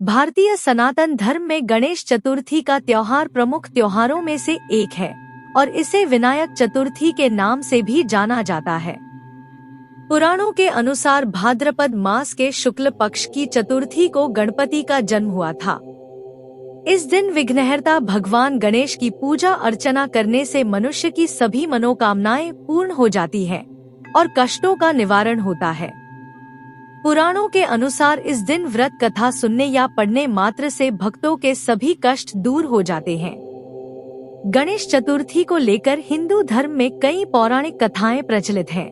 भारतीय सनातन धर्म में गणेश चतुर्थी का त्योहार प्रमुख त्योहारों में से एक है और इसे विनायक चतुर्थी के नाम से भी जाना जाता है। पुराणों के अनुसार भाद्रपद मास के शुक्ल पक्ष की चतुर्थी को गणपति का जन्म हुआ था। इस दिन विघ्नहर्ता भगवान गणेश की पूजा अर्चना करने से मनुष्य की सभी मनोकामनाएं पूर्ण हो जाती हैं और कष्टों का निवारण होता है। पुराणों के अनुसार इस दिन व्रत कथा सुनने या पढ़ने मात्र से भक्तों के सभी कष्ट दूर हो जाते हैं। गणेश चतुर्थी को लेकर हिंदू धर्म में कई पौराणिक कथाएं प्रचलित हैं।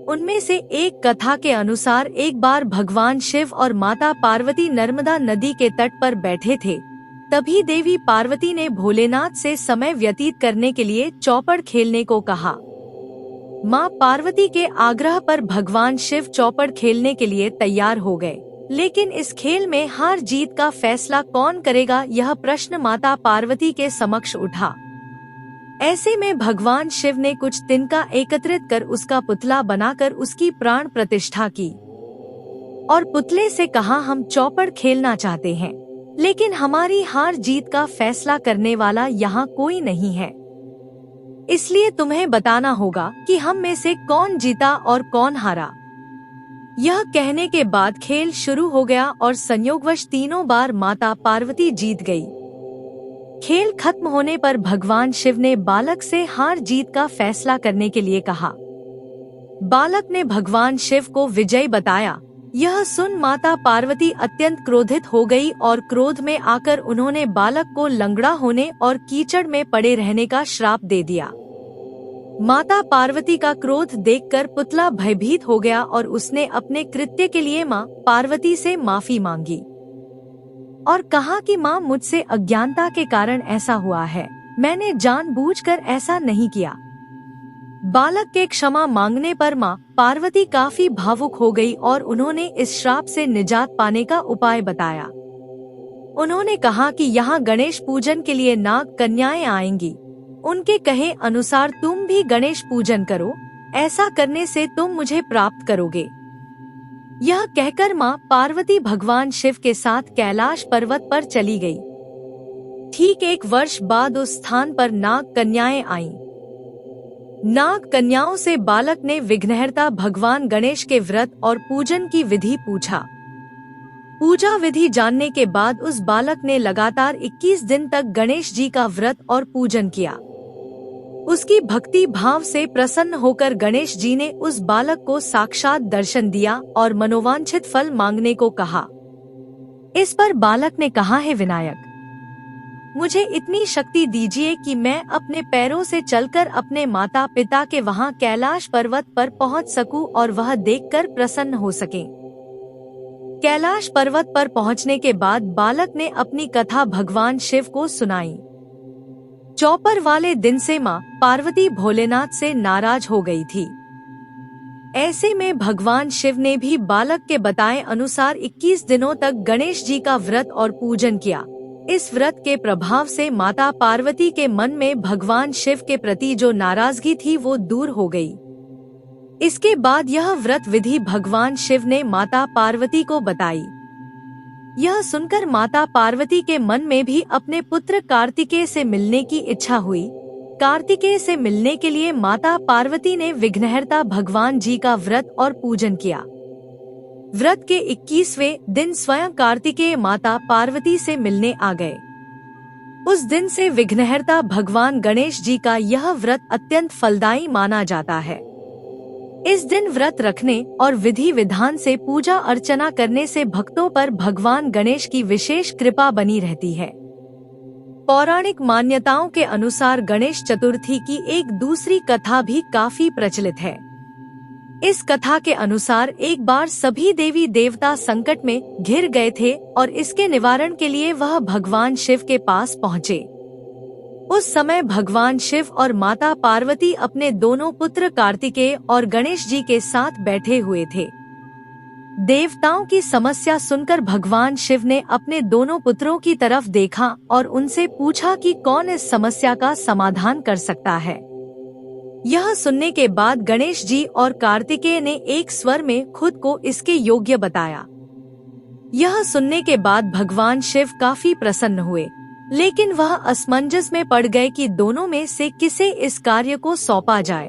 उनमें से एक कथा के अनुसार एक बार भगवान शिव और माता पार्वती नर्मदा नदी के तट पर बैठे थे। तभी देवी पार्वती ने भोलेनाथ से समय व्यतीत करने के लिए चौपड़ खेलने को कहा। मां पार्वती के आग्रह पर भगवान शिव चौपड़ खेलने के लिए तैयार हो गए, लेकिन इस खेल में हार जीत का फैसला कौन करेगा, यह प्रश्न माता पार्वती के समक्ष उठा। ऐसे में भगवान शिव ने कुछ तिनका एकत्रित कर उसका पुतला बनाकर उसकी प्राण प्रतिष्ठा की और पुतले से कहा, हम चौपड़ खेलना चाहते हैं, लेकिन हमारी हार जीत का फैसला करने वाला यहाँ कोई नहीं है, इसलिए तुम्हें बताना होगा कि हम में से कौन जीता और कौन हारा। यह कहने के बाद खेल शुरू हो गया और संयोगवश तीनों बार माता पार्वती जीत गई। खेल खत्म होने पर भगवान शिव ने बालक से हार जीत का फैसला करने के लिए कहा। बालक ने भगवान शिव को विजयी बताया। यह सुन माता पार्वती अत्यंत क्रोधित हो गई और क्रोध में आकर उन्होंने बालक को लंगड़ा होने और कीचड़ में पड़े रहने का श्राप दे दिया। माता पार्वती का क्रोध देखकर पुतला भयभीत हो गया और उसने अपने कृत्य के लिए मां पार्वती से माफी मांगी और कहा कि मां, मुझसे अज्ञानता के कारण ऐसा हुआ है, मैंने जानबूझकर ऐसा नहीं किया। बालक के क्षमा मांगने पर मां पार्वती काफी भावुक हो गई और उन्होंने इस श्राप से निजात पाने का उपाय बताया। उन्होंने कहा कि यहाँ गणेश पूजन के लिए नाग कन्याएं आएंगी, उनके कहे अनुसार तुम भी गणेश पूजन करो, ऐसा करने से तुम मुझे प्राप्त करोगे। यह कहकर मां पार्वती भगवान शिव के साथ कैलाश पर्वत पर चली गई। ठीक 1 वर्ष बाद उस स्थान पर नाग कन्याएं आईं। नाग कन्याओं से बालक ने विघ्नहर्ता भगवान गणेश के व्रत और पूजन की विधि पूछा। पूजा विधि जानने के बाद उस बालक ने लगातार 21 दिन तक गणेश जी का व्रत और पूजन किया। उसकी भक्ति भाव से प्रसन्न होकर गणेश जी ने उस बालक को साक्षात दर्शन दिया और मनोवांछित फल मांगने को कहा। इस पर बालक ने कहा, हे विनायक, मुझे इतनी शक्ति दीजिए कि मैं अपने पैरों से चलकर अपने माता पिता के वहां कैलाश पर्वत पर पहुंच सकूं और वह देखकर प्रसन्न हो सके। कैलाश पर्वत पर पहुंचने के बाद बालक ने अपनी कथा भगवान शिव को सुनाई। चौपर वाले दिन से मां पार्वती भोलेनाथ से नाराज हो गई थी। ऐसे में भगवान शिव ने भी बालक के बताए अनुसार 21 दिनों तक गणेश जी का व्रत और पूजन किया। इस व्रत के प्रभाव से माता पार्वती के मन में भगवान शिव के प्रति जो नाराजगी थी वो दूर हो गई। इसके बाद यह व्रत विधि भगवान शिव ने माता पार्वती को बताई। यह सुनकर माता पार्वती के मन में भी अपने पुत्र कार्तिकेय से मिलने की इच्छा हुई। कार्तिकेय से मिलने के लिए माता पार्वती ने विघ्नहर्ता भगवान जी का व्रत और पूजन किया। व्रत के 21वें दिन स्वयं कार्तिकेय माता पार्वती से मिलने आ गए। उस दिन से विघ्नहर्ता भगवान गणेश जी का यह व्रत अत्यंत फलदायी माना जाता है। इस दिन व्रत रखने और विधि विधान से पूजा अर्चना करने से भक्तों पर भगवान गणेश की विशेष कृपा बनी रहती है। पौराणिक मान्यताओं के अनुसार गणेश चतुर्थी की एक दूसरी कथा भी काफी प्रचलित है। इस कथा के अनुसार एक बार सभी देवी देवता संकट में घिर गए थे और इसके निवारण के लिए वह भगवान शिव के पास पहुँचे। उस समय भगवान शिव और माता पार्वती अपने दोनों पुत्र कार्तिकेय और गणेश जी के साथ बैठे हुए थे। देवताओं की समस्या सुनकर भगवान शिव ने अपने दोनों पुत्रों की तरफ देखा और उनसे पूछा कि कौन इस समस्या का समाधान कर सकता है। यह सुनने के बाद गणेश जी और कार्तिकेय ने एक स्वर में खुद को इसके योग्य बताया। यह सुनने के बाद भगवान शिव काफी प्रसन्न हुए, लेकिन वह असमंजस में पड़ गए कि दोनों में से किसे इस कार्य को सौंपा जाए।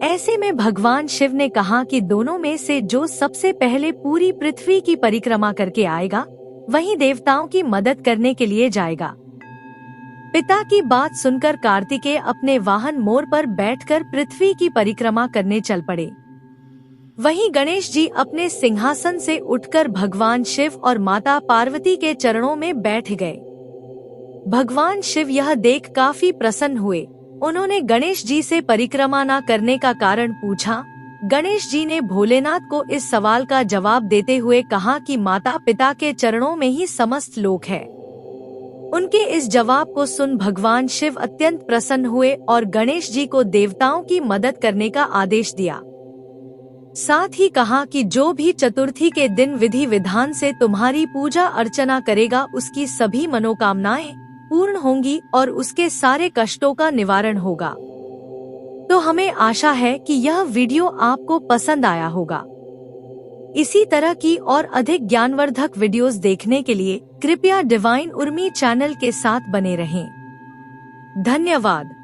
ऐसे में भगवान शिव ने कहा कि दोनों में से जो सबसे पहले पूरी पृथ्वी की परिक्रमा करके आएगा, वही देवताओं की मदद करने के लिए जाएगा। पिता की बात सुनकर कार्तिकेय अपने वाहन मोर पर बैठकर पृथ्वी की परिक्रमा करने चल पड़े। वहीं गणेश जी अपने सिंहासन से उठकर भगवान शिव और माता पार्वती के चरणों में बैठ गए। भगवान शिव यह देख काफी प्रसन्न हुए। उन्होंने गणेश जी से परिक्रमा न करने का कारण पूछा। गणेश जी ने भोलेनाथ को इस सवाल का जवाब देते हुए कहा कि माता पिता के चरणों में ही समस्त लोक है। उनके इस जवाब को सुन भगवान शिव अत्यंत प्रसन्न हुए और गणेश जी को देवताओं की मदद करने का आदेश दिया। साथ ही कहा कि जो भी चतुर्थी के दिन विधि विधान से तुम्हारी पूजा अर्चना करेगा, उसकी सभी मनोकामनाएं पूर्ण होंगी और उसके सारे कष्टों का निवारण होगा। तो हमें आशा है कि यह वीडियो आपको पसंद आया होगा। इसी तरह की और अधिक ज्ञानवर्धक वीडियोस देखने के लिए कृपया डिवाइन उर्मी चैनल के साथ बने रहें। धन्यवाद।